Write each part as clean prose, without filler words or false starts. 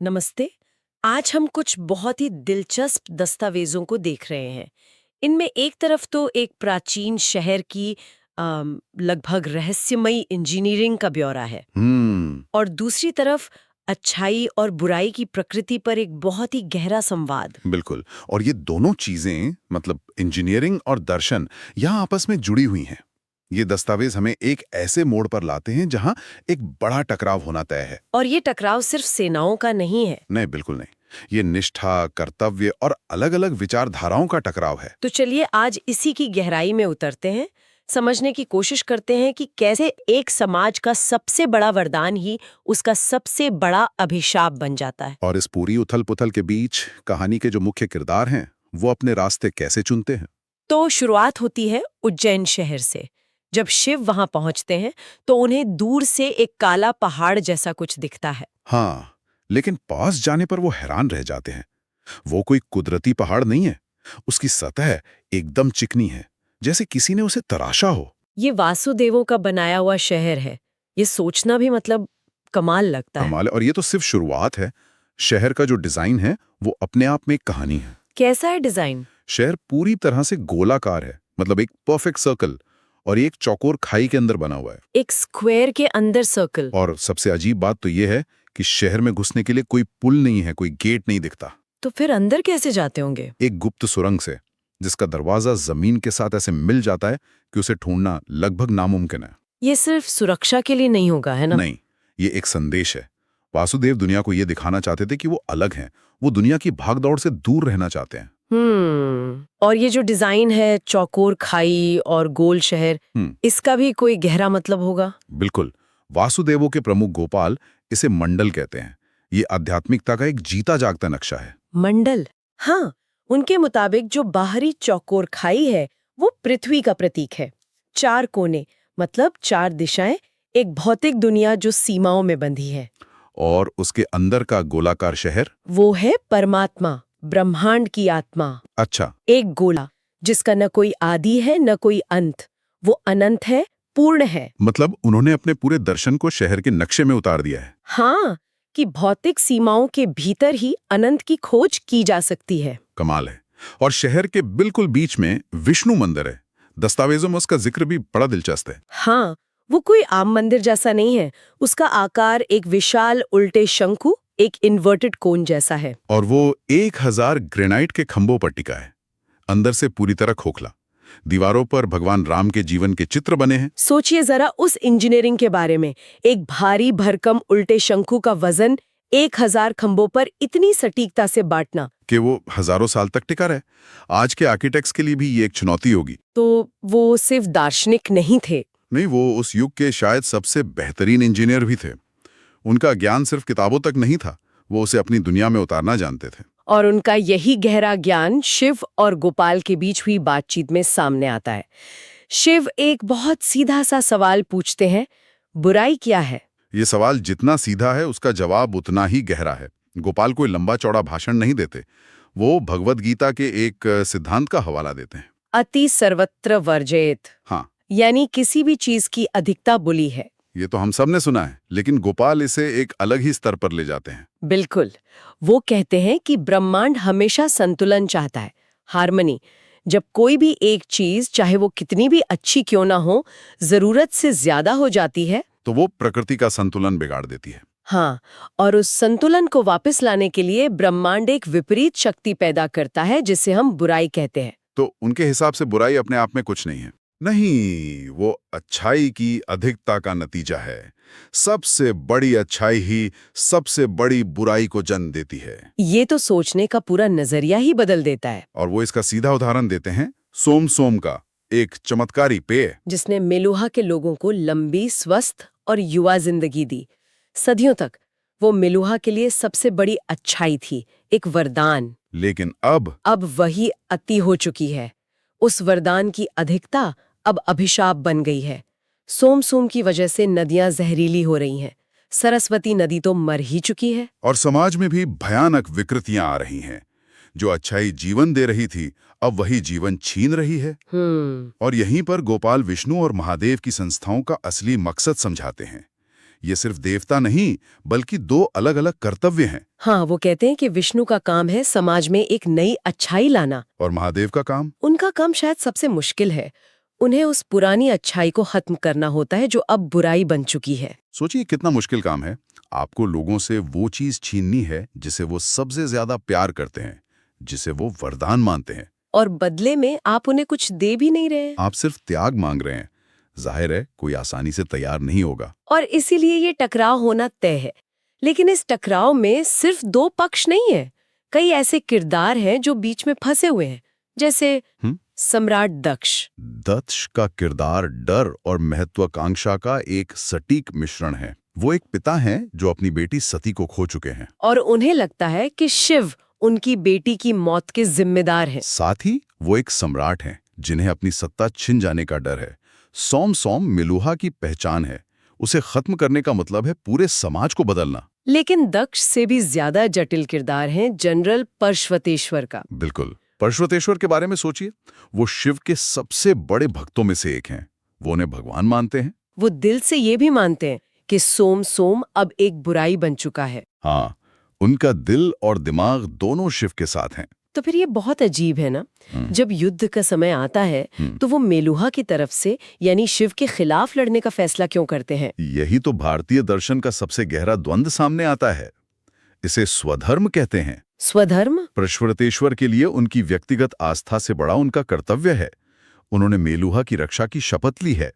नमस्ते। आज हम कुछ बहुत ही दिलचस्प दस्तावेजों को देख रहे हैं। इनमें एक तरफ तो एक प्राचीन शहर की लगभग रहस्यमयी इंजीनियरिंग का ब्यौरा है और दूसरी तरफ अच्छाई और बुराई की प्रकृति पर एक बहुत ही गहरा संवाद। बिल्कुल। और ये दोनों चीजें मतलब इंजीनियरिंग और दर्शन यहाँ आपस में जुड़ी हुई हैं। ये दस्तावेज हमें एक ऐसे मोड़ पर लाते हैं जहाँ एक बड़ा टकराव होना तय है। और ये टकराव सिर्फ सेनाओं का नहीं है। नहीं, बिल्कुल नहीं। ये निष्ठा, कर्तव्य और अलग-अलग विचारधाराओं का टकराव है। तो चलिए आज इसी की गहराई में उतरते हैं, समझने की कोशिश करते हैं कि कैसे एक समाज का सबसे बड़ा वरदान ही उसका सबसे बड़ा अभिशाप बन जाता है। और इस पूरी उथल-पुथल के बीच कहानी के जो मुख्य किरदार हैं, वो अपने रास्ते कैसे चुनते हैं। तो शुरुआत होती है उज्जैन शहर से। जब शिव वहां पहुंचते हैं तो उन्हें दूर से एक काला पहाड़ जैसा कुछ दिखता है। हाँ, लेकिन पास जाने पर वो हैरान रह जाते हैं। वो कोई कुदरती पहाड़ नहीं है। उसकी सतह एकदम चिकनी है, जैसे किसी ने उसे तराशा हो। ये वासुदेवों का बनाया हुआ शहर है। ये सोचना भी मतलब कमाल लगता है। कमाल है। और ये तो सिर्फ शुरुआत है। शहर का जो डिजाइन है वो अपने आप में एक कहानी है। कैसा है डिजाइन? शहर पूरी तरह से गोलाकार है, मतलब एक परफेक्ट सर्कल, और ये एक चौकोर खाई के अंदर बना हुआ है। एक स्क्वायर के अंदर सर्कल। और सबसे अजीब बात तो ये है कि शहर में घुसने के लिए कोई पुल नहीं है, कोई गेट नहीं दिखता। तो फिर अंदर कैसे जाते होंगे? एक गुप्त सुरंग से, जिसका दरवाजा जमीन के साथ ऐसे मिल जाता है कि उसे ढूंढना लगभग नामुमकिन है। ये सिर्फ सुरक्षा के लिए नहीं होगा, है ना? नहीं, ये एक संदेश है। वासुदेव दुनिया को ये दिखाना चाहते थे कि वो अलग हैं। वो दुनिया की भागदौड़ से दूर रहना चाहते हैं। और ये जो डिजाइन है, चौकोर खाई और गोल शहर, इसका भी कोई गहरा मतलब होगा? बिल्कुल। वासुदेवों के प्रमुख गोपाल इसे मंडल कहते हैं। ये आध्यात्मिकता का एक जीता जागता नक्शा है। मंडल? हाँ, उनके मुताबिक जो बाहरी चौकोर खाई है वो पृथ्वी का प्रतीक है। 4 कोने मतलब 4 दिशाएं, एक भौतिक दुनिया जो सीमाओं में बंधी है। और उसके अंदर का गोलाकार शहर, वो है परमात्मा, ब्रह्मांड की आत्मा। अच्छा, एक गोला जिसका न कोई आदि है न कोई अंत। वो अनंत है, पूर्ण है। मतलब उन्होंने अपने पूरे दर्शन को शहर के नक्शे में उतार दिया है। हाँ, कि भौतिक सीमाओं के भीतर ही अनंत की खोज की जा सकती है। कमाल है। और शहर के बिल्कुल बीच में विष्णु मंदिर है। दस्तावेजों में उसका जिक्र भी बड़ा दिलचस्प है। हाँ, वो कोई आम मंदिर जैसा नहीं है। उसका आकार एक विशाल उल्टे शंकु, एक इन्वर्टेड कोन जैसा है। और वो 1000 ग्रेनाइट के खंभों पर टिका है, अंदर से पूरी तरह खोखला। दीवारों पर भगवान राम के जीवन के चित्र बने हैं। सोचिए जरा उस इंजीनियरिंग के बारे में। एक भारी भरकम उल्टे शंकु का वजन 1000 खंभों पर इतनी सटीकता से बांटना कि वो हजारों साल तक टिका रहे। आज के आर्किटेक्ट्स के लिए भी ये एक चुनौती होगी। तो वो सिर्फ दार्शनिक नहीं थे। नहीं, वो उस युग के शायद सबसे बेहतरीन इंजीनियर भी थे। उनका ज्ञान सिर्फ किताबों तक नहीं था, वो उसे अपनी दुनिया में उतारना जानते थे। और उनका यही गहरा ज्ञान शिव और गोपाल के बीच हुई बातचीत में सामने आता है। शिव एक बहुत सीधा सा सवाल पूछते हैं, बुराई क्या है? ये सवाल जितना सीधा है उसका जवाब उतना ही गहरा है। गोपाल कोई लंबा चौड़ा भाषण नहीं देते। वो भगवद गीता के एक सिद्धांत का हवाला देते हैं। अति सर्वत्र वर्जयेत। हाँ, यानी किसी भी चीज की अधिकता बुरी है। ये तो हम सब ने सुना है, लेकिन गोपाल इसे एक अलग ही स्तर पर ले जाते हैं। बिल्कुल। वो कहते हैं कि ब्रह्मांड हमेशा संतुलन चाहता है, हार्मनी। जब कोई भी एक चीज, चाहे वो कितनी भी अच्छी क्यों ना हो, जरूरत से ज्यादा हो जाती है तो वो प्रकृति का संतुलन बिगाड़ देती है। हाँ, और उस संतुलन को वापस लाने के लिए ब्रह्मांड एक विपरीत शक्ति पैदा करता है जिसे हम बुराई कहते हैं। तो उनके हिसाब से बुराई अपने आप में कुछ नहीं है। नहीं, वो अच्छाई की अधिकता का नतीजा है। सबसे बड़ी अच्छाई ही सबसे बड़ी बुराई को जन्म देती है। ये तो सोचने का पूरा नजरिया ही बदल देता है। और वो इसका सीधा उदाहरण देते हैं सोम सोम का, एक चमत्कारी पेय जिसने मेलुहा के लोगों को लंबी, स्वस्थ और युवा जिंदगी दी। सदियों तक वो मेलुहा के लिए सबसे बड़ी अच्छाई थी, एक वरदान। लेकिन अब वही अति हो चुकी है। उस वरदान की अधिकता अब अभिशाप बन गई है। सोम सोम की वजह से नदियां जहरीली हो रही हैं। सरस्वती नदी तो मर ही चुकी है। और समाज में भी भयानक विकृतियां आ रही हैं। जो अच्छाई जीवन दे रही थी, अब वही जीवन छीन रही है। और यहीं पर गोपाल विष्णु और महादेव की संस्थाओं का असली मकसद समझाते हैं। ये सिर्फ देवता नहीं बल्कि दो अलग-अलग कर्तव्य हैं। हाँ, वो कहते हैं कि विष्णु का काम है समाज में एक नई अच्छाई लाना। और महादेव का काम? उनका काम शायद सबसे मुश्किल है। उन्हें उस पुरानी अच्छाई को खत्म करना होता है जो अब बुराई बन चुकी है। सोचिए कितना मुश्किल काम है। आपको लोगों से वो चीज छीननी है जिसे वो सबसे ज्यादा प्यार करते हैं, जिसे वो वरदान मानते हैं। और बदले में आप उन्हें कुछ दे भी नहीं रहे हैं। आप सिर्फ त्याग मांग रहे हैं। जाहिर है कोई आसानी से तैयार नहीं होगा। और इसीलिए ये टकराव होना तय है। लेकिन इस टकराव में सिर्फ दो पक्ष नहीं है, कई ऐसे किरदार हैं जो बीच में फंसे हुए हैं, जैसे सम्राट दक्ष। दक्ष का किरदार डर और महत्वाकांक्षा का एक सटीक मिश्रण है। वो एक पिता हैं जो अपनी बेटी सती को खो चुके हैं और उन्हें लगता है कि शिव उनकी बेटी की मौत के जिम्मेदार हैं। साथ ही वो एक सम्राट हैं जिन्हें अपनी सत्ता छिन जाने का डर है। सोम सोम मेलुहा की पहचान है। उसे खत्म करने का मतलब है पूरे समाज को बदलना। लेकिन दक्ष से भी ज्यादा जटिल किरदार है जनरल परश्वतेश्वर का। बिल्कुल। परश्वतेश्वर के बारे में सोचिए। वो शिव के सबसे बड़े भक्तों में से एक हैं। वो उन्हें भगवान मानते हैं। वो दिल से ये भी मानते हैं कि सोम सोम अब एक बुराई बन चुका है। हाँ, उनका दिल और दिमाग दोनों शिव के साथ हैं। तो फिर ये बहुत अजीब है ना, जब युद्ध का समय आता है तो वो मेलुहा की तरफ से यानी शिव के खिलाफ लड़ने का फैसला क्यों करते हैं? यही तो भारतीय दर्शन का सबसे गहरा द्वंद्व सामने आता है। इसे स्वधर्म कहते हैं। स्वधर्म? परश्वतेश्वर के लिए उनकी व्यक्तिगत आस्था से बड़ा उनका कर्तव्य है। उन्होंने मेलुहा की रक्षा की शपथ ली है।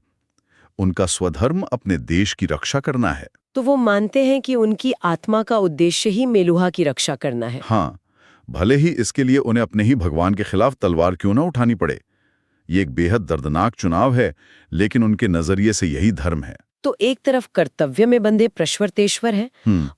उनका स्वधर्म अपने देश की रक्षा करना है। तो वो मानते हैं कि उनकी आत्मा का उद्देश्य ही मेलुहा की रक्षा करना है। हाँ, भले ही इसके लिए उन्हें अपने ही भगवान के खिलाफ तलवार क्यों ना उठानी पड़े। ये एक बेहद दर्दनाक चुनाव है, लेकिन उनके नजरिए से यही धर्म है। तो एक तरफ कर्तव्य में बंधे परश्वतेश्वर है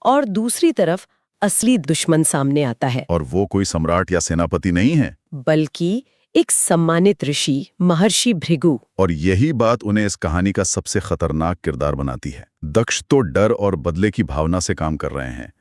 और दूसरी तरफ असली दुश्मन सामने आता है। और वो कोई सम्राट या सेनापति नहीं है, बल्कि एक सम्मानित ऋषि महर्षि भृगु। और यही बात उन्हें इस कहानी का सबसे खतरनाक किरदार बनाती है। दक्ष तो डर और बदले की भावना से काम कर रहे हैं,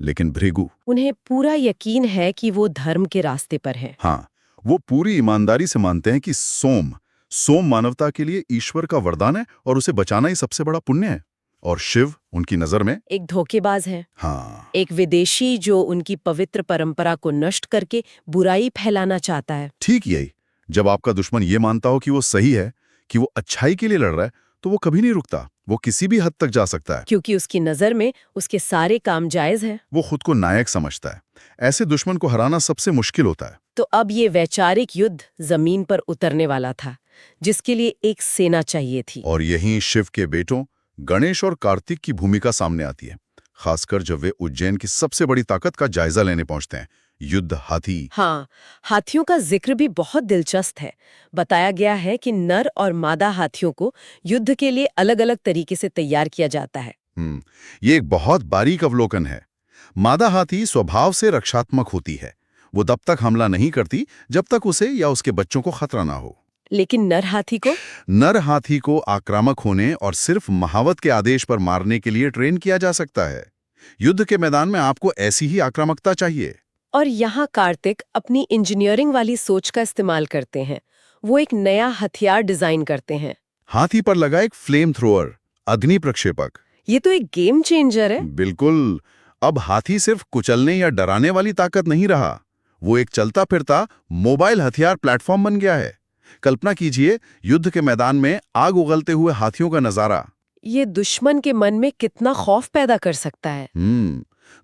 लेकिन भृगु, उन्हें पूरा यकीन है कि वो धर्म के रास्ते पर है। हाँ, वो पूरी ईमानदारी से मानते हैं कि सोम मानवता के लिए ईश्वर का वरदान है और उसे बचाना ही सबसे बड़ा पुण्य है। और शिव उनकी नजर में एक धोखेबाज है, हाँ, एक विदेशी जो उनकी पवित्र परंपरा को नष्ट करके बुराई फैलाना चाहता है। ठीक यही। जब आपका दुश्मन ये मानता हो कि वो सही है, कि वो अच्छाई के लिए लड़ रहा है, तो वो कभी नहीं रुकता। वो किसी भी हद तक जा सकता है, क्योंकि उसकी नजर में उसके सारे काम जायज हैं। वो खुद को नायक समझता है। ऐसे दुश्मन को हराना सबसे मुश्किल होता है। तो अब ये वैचारिक युद्ध जमीन पर उतरने वाला था, जिसके लिए एक सेना चाहिए थी। और यहीं शिव के बेटों गणेश और कार्तिक की भूमिका सामने आती है, खासकर जब वे उज्जैन की सबसे बड़ी ताकत का जायजा लेने पहुंचते हैं, युद्ध हाथी। हाँ, हाथियों का जिक्र भी बहुत दिलचस्प है। बताया गया है कि नर और मादा हाथियों को युद्ध के लिए अलग-अलग तरीके से तैयार किया जाता है। ये एक बहुत बारीक अवलोकन है। मादा हाथी स्वभाव से रक्षात्मक होती है। वो तब तक हमला नहीं करती जब तक उसे या उसके बच्चों को खतरा ना हो। लेकिन नर हाथी को आक्रामक होने और सिर्फ महावत के आदेश पर मारने के लिए ट्रेन किया जा सकता है। युद्ध के मैदान में आपको ऐसी ही आक्रामकता चाहिए। और यहाँ कार्तिक अपनी इंजीनियरिंग वाली सोच का इस्तेमाल करते हैं। वो एक नया हथियार डिजाइन करते हैं। हाथी पर लगा एक फ्लेम थ्रोअर, अग्नि प्रक्षेपक। ये तो एक गेम चेंजर है। बिल्कुल। अब हाथी सिर्फ कुचलने या डराने वाली ताकत नहीं रहा, वो एक चलता फिरता मोबाइल हथियार प्लेटफॉर्म बन गया है। कल्पना कीजिए युद्ध के मैदान में आग उगलते हुए हाथियों का नजारा। ये दुश्मन के मन में कितना खौफ पैदा कर सकता है।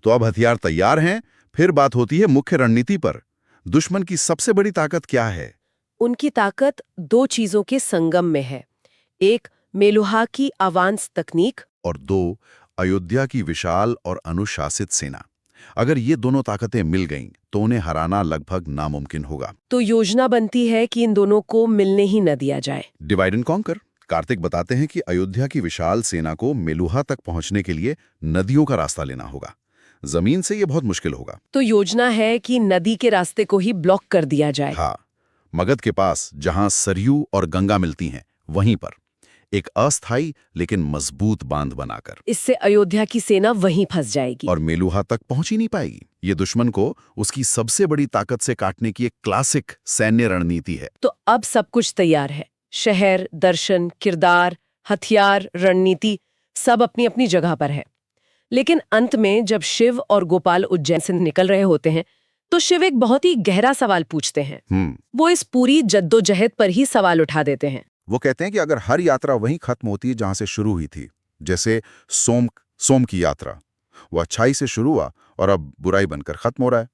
तो अब हथियार तैयार हैं, फिर बात होती है मुख्य रणनीति पर। दुश्मन की सबसे बड़ी ताकत क्या है? उनकी ताकत दो चीजों के संगम में है। एक मेलुहा की अवांस तकनीक और दो अयोध्या की विशाल और अनुशासित सेना। अगर ये दोनों ताकतें मिल गईं, तो उन्हें हराना लगभग नामुमकिन होगा। तो योजना बनती है कि इन दोनों को मिलने ही न दिया जाए। Divide and conquer. कार्तिक बताते हैं कि अयोध्या की विशाल सेना को मेलुहा तक पहुंचने के लिए नदियों का रास्ता लेना होगा। जमीन से ये बहुत मुश्किल होगा। तो योजना है कि नदी के रास्ते को ही ब्लॉक कर दिया जाए। हाँ, मगध के पास जहां सरयू और गंगा मिलती हैं, वहीं पर एक अस्थायी लेकिन मजबूत बांध बनाकर। इससे अयोध्या की सेना वहीं फंस जाएगी और मेलुहा तक पहुंच ही नहीं पाएगी। ये दुश्मन को उसकी सबसे बड़ी ताकत से काटने की एक क्लासिक सैन्य रणनीति है। तो अब सब कुछ तैयार है। शहर, दर्शन, किरदार, हथियार, रणनीति, सब अपनी अपनी जगह पर है। लेकिन अंत में जब शिव और गोपाल उज्जैन से निकल रहे होते हैं तो शिव एक बहुत ही गहरा सवाल पूछते हैं। वो इस पूरी जद्दोजहद पर ही सवाल उठा देते हैं। वो कहते हैं कि अगर हर यात्रा वहीं खत्म होती है जहां से शुरू हुई थी, जैसे सोम की यात्रा, वो अच्छाई से शुरू हुआ और अब बुराई बनकर खत्म हो रहा है,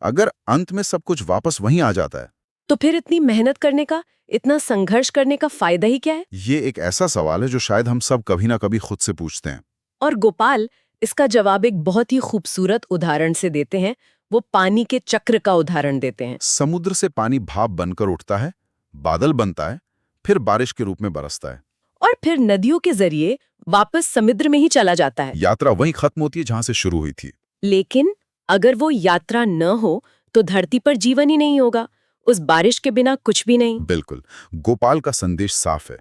अगर अंत में सब कुछ वापस वहीं आ जाता है, तो फिर इतनी मेहनत करने का, इतना संघर्ष करने का फायदा ही क्या है? ये एक ऐसा सवाल है जो शायद हम सब कभी ना कभी खुद से पूछते हैं। और गोपाल इसका जवाब एक बहुत ही खूबसूरत उदाहरण से देते हैं। वो पानी के चक्र का उदाहरण देते हैं। समुद्र से पानी भाप बनकर उठता है, बादल बनता है, फिर बारिश के रूप में बरसता है, और फिर नदियों के जरिए वापस समुद्र में ही चला जाता है। यात्रा वहीं खत्म होती है जहां से शुरू हुई थी। लेकिन अगर वो यात्रा न हो तो धरती पर जीवन ही नहीं होगा, उस बारिश के बिना कुछ भी नहीं। बिल्कुल, गोपाल का संदेश साफ है,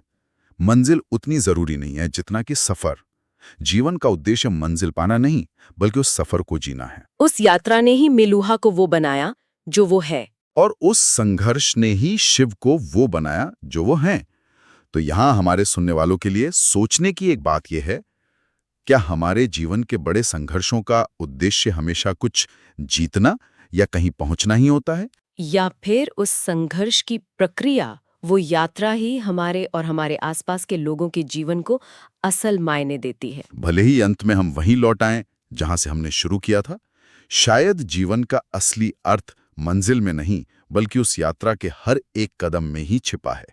मंजिल उतनी जरूरी नहीं है जितना कि सफर। जीवन का उद्देश्य मंजिल पाना नहीं, बल्कि उस सफर को जीना है। उस यात्रा ने ही मेलुहा को वो बनाया जो वो है, और उस संघर्ष ने ही शिव को वो बनाया जो वो हैं। तो यहां हमारे सुनने वालों के लिए सोचने की एक बात यह है, क्या हमारे जीवन के बड़े संघर्षों का उद्देश्य हमेशा कुछ जीतना या कहीं पहुंचना ही होता है? या फिर उस संघर्ष की प्रक्रिया, वो यात्रा ही हमारे और हमारे आसपास के लोगों के जीवन को असल मायने देती है? भले ही अंत में हम वहीं लौट आएं जहां से हमने शुरू किया था, शायद जीवन का असली अर्थ मंजिल में नहीं, बल्कि उस यात्रा के हर एक कदम में ही छिपा है।